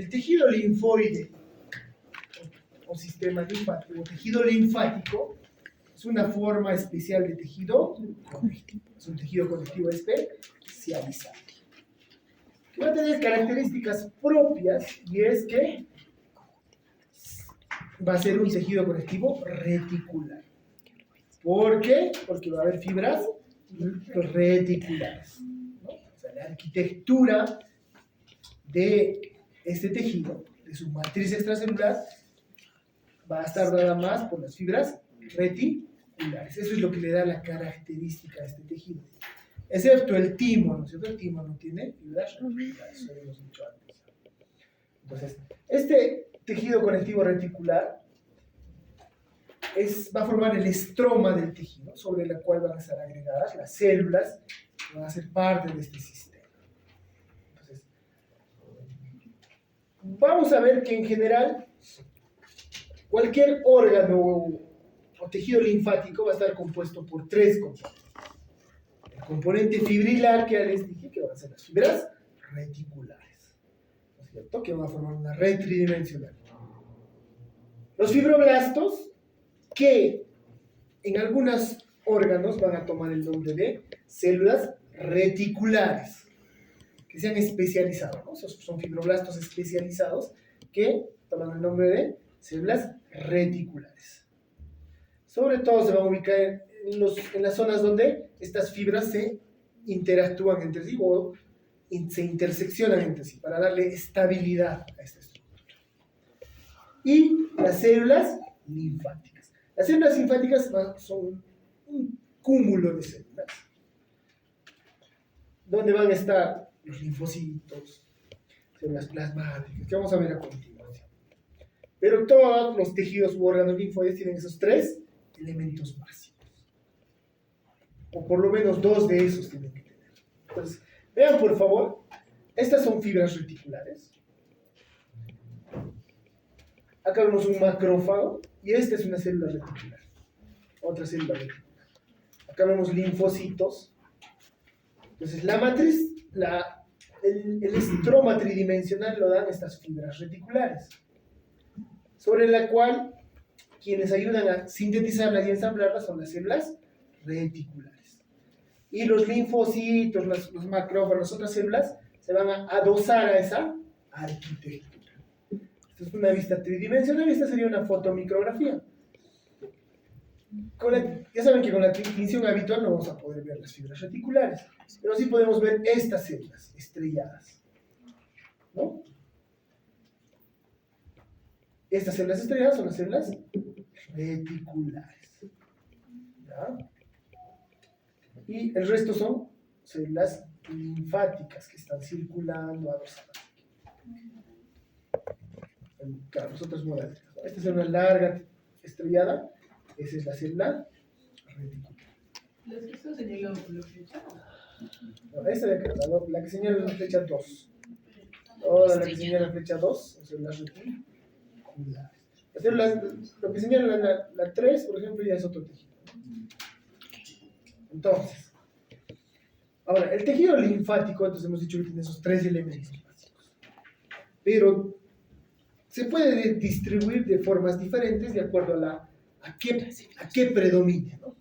el tejido linfoide o sistema linfático, o tejido linfático, es una forma especial de tejido conectivo. Es un tejido conectivo especializado, que va a tener características propias, y es que va a ser un tejido conectivo reticular. ¿Por qué? Porque va a haber fibras reticulares, ¿no? O sea, la arquitectura de este tejido, de su matriz extracelular, va a estar dada más por las fibras reticulares. Eso es lo que le da la característica a este tejido. Excepto el timo, ¿no es cierto? El timo no tiene fibras reticulares, eso lo hemos dicho antes. Entonces, este tejido conectivo reticular va a formar el estroma del tejido, sobre la cual van a estar agregadas las células que van a ser parte de este sistema. Entonces, vamos a ver que en general cualquier órgano o tejido linfático va a estar compuesto por tres componentes. El componente fibrilar, que ya les dije que van a ser las fibras reticulares, ¿no es cierto? Que van a formar una red tridimensional. Los fibroblastos, que en algunos órganos van a tomar el nombre de células reticulares, que se han especializado, ¿no? Son fibroblastos especializados que toman el nombre de células reticulares. Sobre todo se van a ubicar en las zonas donde estas fibras se interactúan entre sí o se interseccionan entre sí para darle estabilidad a esta estructura. Y las células linfáticas. Las células linfáticas son un cúmulo de células donde van a estar los linfocitos, células plasmáticas, que vamos a ver a continuación. Pero todos los tejidos u órganos linfoides tienen esos tres elementos básicos, o por lo menos dos de esos tienen que tener. Entonces, vean por favor, estas son fibras reticulares. Acá vemos un macrófago, y esta es una célula reticular, otra célula reticular. Acá vemos linfocitos. Entonces, la matriz, el estroma tridimensional lo dan estas fibras reticulares, sobre la cual quienes ayudan a sintetizarlas y ensamblarlas son las células reticulares. Y los linfocitos, los macrófagos, las otras células, se van a adosar a esa arquitectura. Esta es una vista tridimensional y esta sería una fotomicrografía. Ya saben que con la tinción habitual no vamos a poder ver las fibras reticulares, pero sí podemos ver estas células estrelladas, ¿no? Estas células estrelladas son las células reticulares, ¿ya? Y el resto son células linfáticas que están circulando adosadas. Claro, las otras modalidades. Esta es una larga estrellada, esa es la célula reticular. ¿Los que esto señala la flecha? No, esta de acá, la que señala la flecha 2. Toda la que señala la flecha 2 son células reticulares. Las células, lo que señala la 3, por ejemplo, ya es otro tejido. Entonces, ahora, el tejido linfático, entonces hemos dicho que tiene esos tres elementos básicos. Pero se puede distribuir de formas diferentes de acuerdo a qué predomina, ¿no?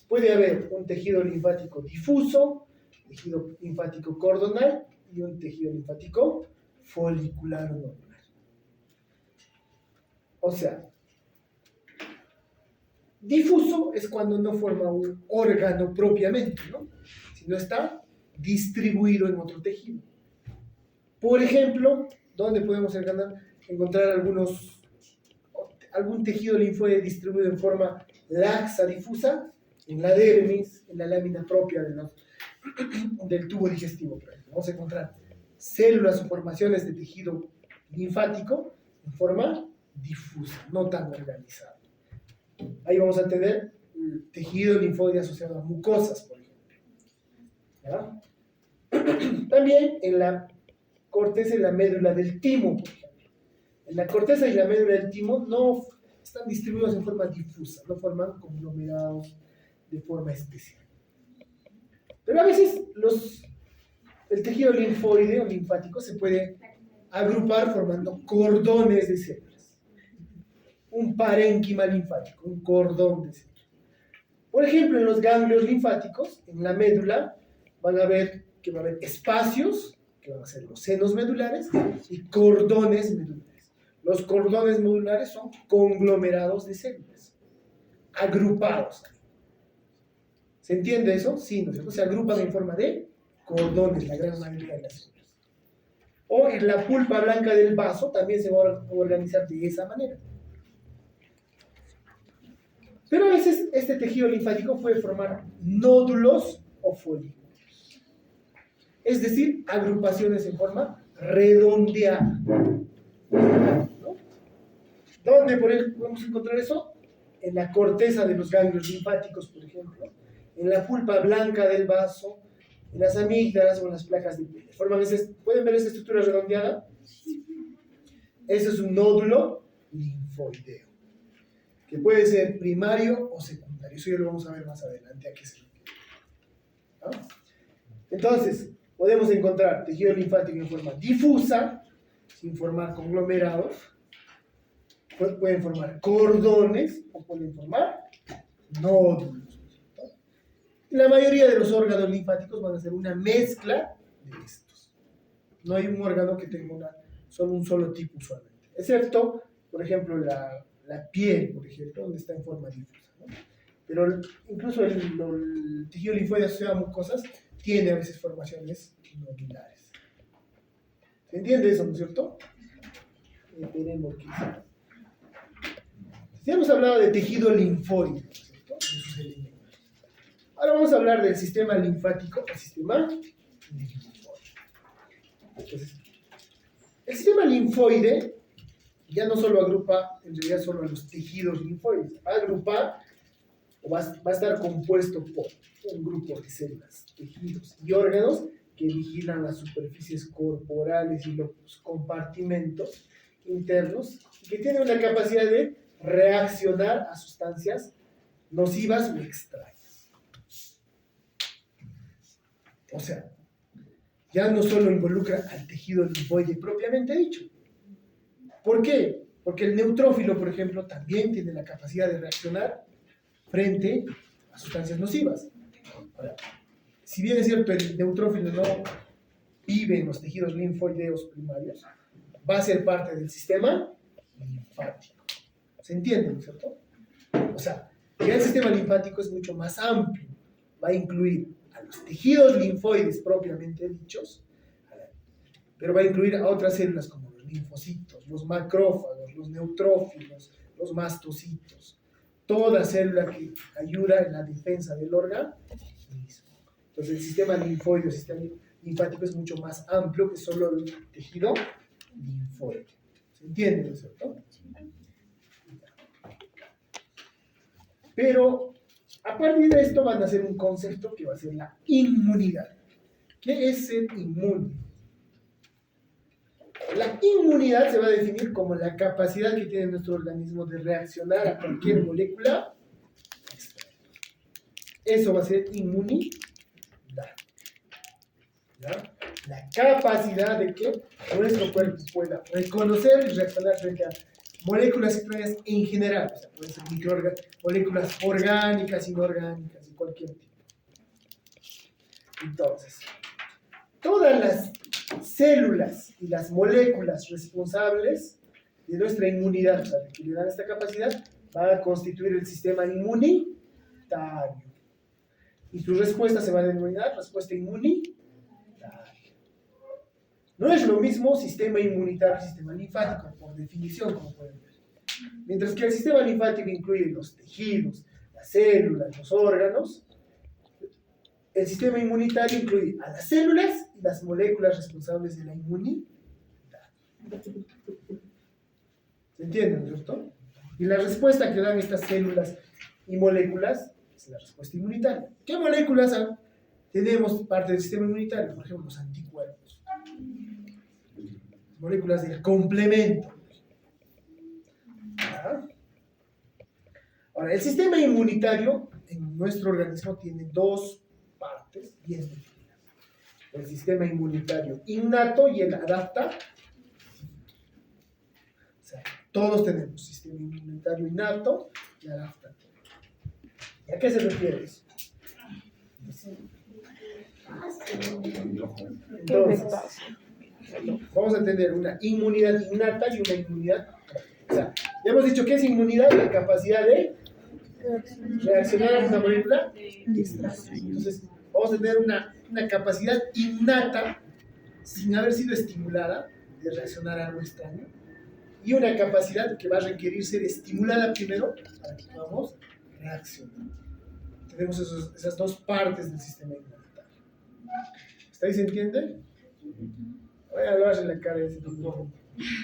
Puede haber un tejido linfático difuso, tejido linfático cordonal y un tejido linfático folicular o nodular. O sea, difuso es cuando no forma un órgano propiamente, ¿no? Sino está distribuido en otro tejido. Por ejemplo, ¿dónde podemos encontrar algún tejido linfoide distribuido en forma laxa, difusa? En la dermis, en la lámina propia del tubo digestivo. Vamos a encontrar células o formaciones de tejido linfático en forma difusa, no tan organizada. Ahí vamos a tener tejido linfoide asociado a mucosas, por ejemplo. ¿Ya? También en la corteza y la médula del timo, por ejemplo. En la corteza y la médula del timo no están distribuidos en forma difusa, no forman conglomerados de forma especial. Pero a veces el tejido linfoide o linfático se puede agrupar formando cordones de células. Un parénquima linfático, un cordón de células. Por ejemplo, en los ganglios linfáticos, en la médula, van a ver que va a haber espacios, que van a ser los senos medulares, y cordones medulares. Los cordones medulares son conglomerados de células, agrupados. ¿Se entiende eso? Sí, ¿no es cierto? Se agrupan en forma de cordones, la gran mayoría de las células. O en la pulpa blanca del vaso también se va a organizar de esa manera. Pero a veces este tejido linfático puede formar nódulos o folículos. Es decir, agrupaciones en forma redondeada. ¿No? ¿Dónde podemos encontrar eso? En la corteza de los ganglios linfáticos, por ejemplo, en la pulpa blanca del vaso, en las amígdalas o en las placas de piel. ¿Pueden ver esa estructura redondeada? Ese es un nódulo linfoideo, que puede ser primario o secundario. Eso ya lo vamos a ver más adelante a qué se refiere. ¿No? Entonces, podemos encontrar tejido linfático en forma difusa, sin formar conglomerados, pueden formar cordones o pueden formar nódulos. ¿No? Y la mayoría de los órganos linfáticos van a ser una mezcla de estos. No hay un órgano que tenga solo un solo tipo usualmente, excepto, por ejemplo, la piel, por ejemplo, donde está en forma difusa, ¿no? Pero incluso el tejido linfoide asociado a mucosas tiene a veces formaciones nodulares. ¿Se entiende eso, no es cierto? Veremos qué. Ya hemos hablado de tejido linfóide, ¿no es cierto? De sus elementos. Ahora vamos a hablar del sistema linfático, el sistema linfóide. Entonces, el sistema linfoide ya no solo agrupa, en realidad, solo a los tejidos linfoides, va a agrupar o va a estar compuesto por un grupo de células, tejidos y órganos que vigilan las superficies corporales y los compartimentos internos y que tienen una capacidad de reaccionar a sustancias nocivas o extrañas. O sea, ya no solo involucra al tejido linfoide propiamente dicho. ¿Por qué? Porque el neutrófilo, por ejemplo, también tiene la capacidad de reaccionar frente a sustancias nocivas. Ahora, si bien es cierto, el neutrófilo no vive en los tejidos linfoideos primarios, va a ser parte del sistema linfático. ¿Se entiende, no es cierto? O sea, ya el sistema linfático es mucho más amplio. Va a incluir a los tejidos linfoides propiamente dichos, pero va a incluir a otras células como los linfocitos, los macrófagos, los neutrófilos, los mastocitos. Toda célula que ayuda en la defensa del organismo. Entonces, el sistema linfoide, el sistema linfático es mucho más amplio que solo el tejido linfoide. ¿Se entiende, no es cierto? Pero, a partir de esto van a hacer un concepto que va a ser la inmunidad. ¿Qué es ser inmune? La inmunidad se va a definir como la capacidad que tiene nuestro organismo de reaccionar a cualquier molécula externa. Eso va a ser inmunidad. ¿Ya? La capacidad de que nuestro cuerpo pueda reconocer y reaccionar frente a moléculas extrañas en general. O sea, pueden ser moléculas orgánicas, inorgánicas, de cualquier tipo. Entonces, todas las células y las moléculas responsables de nuestra inmunidad, o sea, que le dan esta capacidad, van a constituir el sistema inmunitario. Y su respuesta se va a denominar respuesta inmunitaria. No es lo mismo sistema inmunitario y sistema linfático, por definición, como pueden ver. Mientras que el sistema linfático incluye los tejidos, las células, los órganos, el sistema inmunitario incluye a las células y las moléculas responsables de la inmunidad. ¿Se entiende, no es cierto? Y la respuesta que dan estas células y moléculas es la respuesta inmunitaria. ¿Qué moléculas tenemos parte del sistema inmunitario? Por ejemplo, los anticuerpos. Moléculas del complemento. ¿Ah? Ahora, el sistema inmunitario en nuestro organismo tiene dos bien definidas. El sistema inmunitario innato y el adaptativo. Todos tenemos sistema inmunitario innato y adaptativo. ¿Y a qué se refiere eso? Entonces, vamos a tener una inmunidad innata y una inmunidad. O sea, ya hemos dicho que es inmunidad, la capacidad de reaccionar a una molécula. Entonces, vamos a tener una capacidad innata, sin haber sido estimulada, de reaccionar a algo extraño, y una capacidad que va a requerir ser estimulada primero para que podamos reaccionar. Tenemos esas dos partes del sistema inmunitario. ¿Hasta ahí se entiende? Voy a hablar en la cara de ese doctor.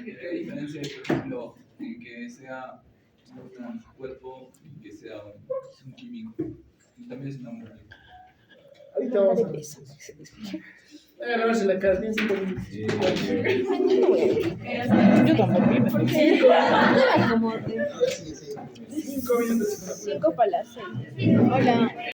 ¿Qué diferencia hay, por ejemplo, en que sea un anticuerpo y que sea un químico? Y también es una molécula. Ahorita vamos a ver. Voy a grabarse la cara, tienen 5 minutos. Yo tampoco. Como 5 minutos. 5 para las 6. Hola.